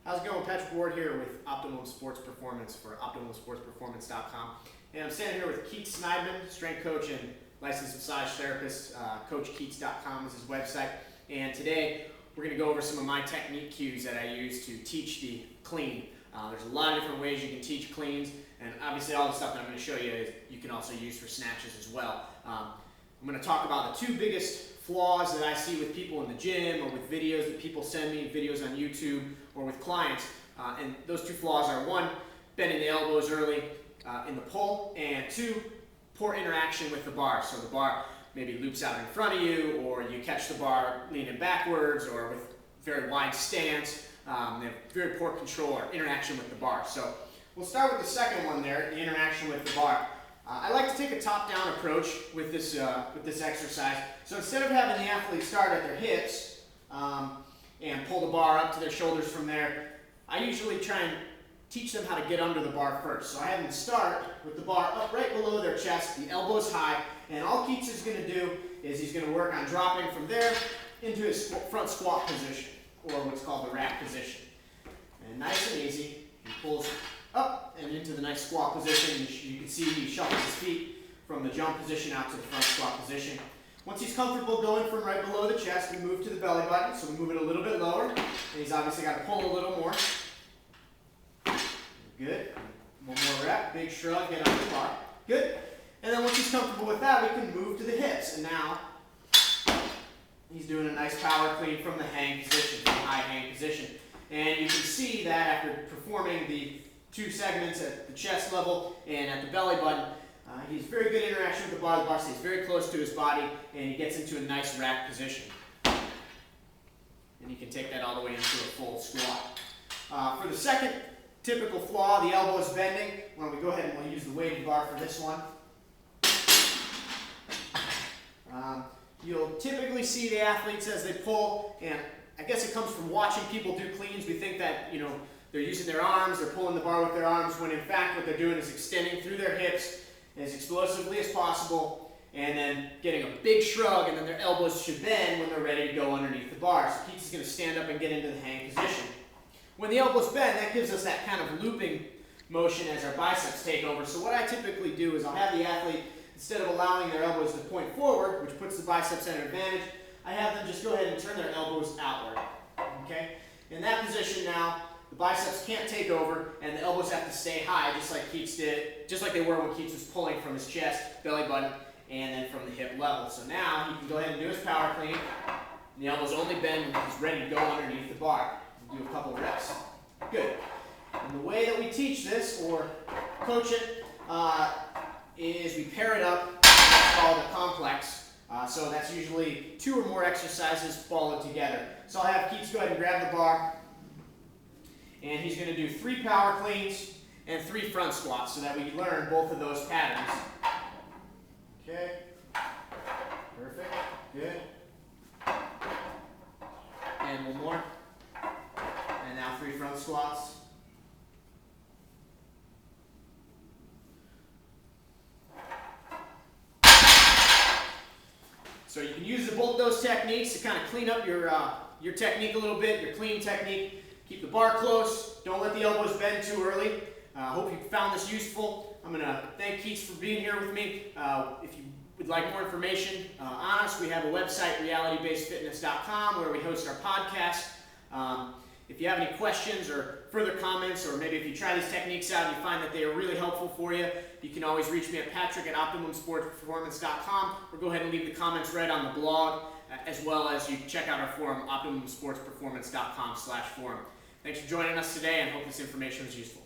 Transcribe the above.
How's it going? Patrick Ward here with Optimum Sports Performance for OptimumSportsPerformance.com. And I'm standing here with Keats Snideman, strength coach and licensed massage therapist. CoachKeats.com is his website. And today we're going to go over some of my technique cues that I use to teach the clean. There's a lot of different ways you can teach cleans, and obviously all the stuff that I'm going to show you is you can also use for snatches as well. I'm going to talk about the two biggest flaws that I see with people in the gym or with videos that people send me, videos on YouTube or with clients. And those two flaws are: one, bending the elbows early in the pull, and two, poor interaction with the bar. So the bar maybe loops out in front of you, or you catch the bar leaning backwards or with very wide stance. They have very poor control or interaction with the bar. So we'll start with the second one there, the interaction with the bar. I like to take a top-down approach with this exercise. So instead of having the athlete start at their hips and pull the bar up to their shoulders from there, I usually try and teach them how to get under the bar first. So I have them start with the bar up right below their chest, the elbows high, and all Keats is going to do is he's going to work on dropping from there into his front squat position, or what's called the rack position. And nice and easy, he pulls up and into the nice squat position. You can see he shuffles his feet from the jump position out to the front squat position. Once he's comfortable going from right below the chest, we move to the belly button. So we move it a little bit lower, and he's obviously got to pull a little more. Good. One more rep, big shrug, get on the bar. Good. And then once he's comfortable with that, we can move to the hips. And now he's doing a nice power clean from the hang position, from the high hang position. And you can see that after performing the two segments at the chest level and at the belly button, he's very good interaction with the bar. The bar stays very close to his body, and he gets into a nice rack position. And you can take that all the way into a full squat. For the second typical flaw, the elbow is bending. Why don't we go ahead and we'll use the weighted bar for this one. You'll typically see the athletes as they pull, and I guess it comes from watching people do cleans. We think that, they're using their arms, they're pulling the bar with their arms, when in fact what they're doing is extending through their hips as explosively as possible, and then getting a big shrug, and then their elbows should bend when they're ready to go underneath the bar. So Keats is going to stand up and get into the hang position. When the elbows bend, that gives us that kind of looping motion as our biceps take over. So what I typically do is I'll have the athlete, instead of allowing their elbows to point forward, which puts the biceps at an advantage, I have them just go ahead and turn their elbows outward. Okay? In that position now, the biceps can't take over, and the elbows have to stay high, just like Keats did, just like they were when Keats was pulling from his chest, belly button, and then from the hip level. So now he can go ahead and do his power clean, and the elbows only bend when he's ready to go underneath the bar. We'll do a couple reps. Good. And the way that we teach this, or coach it, is we pair it up. It's called a complex. So that's usually two or more exercises followed together. So I'll have Keats go ahead and grab the bar, and he's going to do 3 power cleans and 3 front squats so that we learn both of those patterns. Okay. Perfect. Good. And one more. And now 3 front squats. So you can use both those techniques to kind of clean up your technique a little bit, your clean technique. Keep the bar close. Don't let the elbows bend too early. Hope you found this useful. I'm going to thank Keats for being here with me. If you would like more information on us, we have a website, realitybasedfitness.com, where we host our podcast. If you have any questions or further comments, or maybe if you try these techniques out and you find that they are really helpful for you, you can always reach me at patrick@optimumsportsperformance.com, or go ahead and leave the comments right on the blog, as well as you can check out our forum, optimumsportsperformance.com/forum. Thanks for joining us today, and hope this information was useful.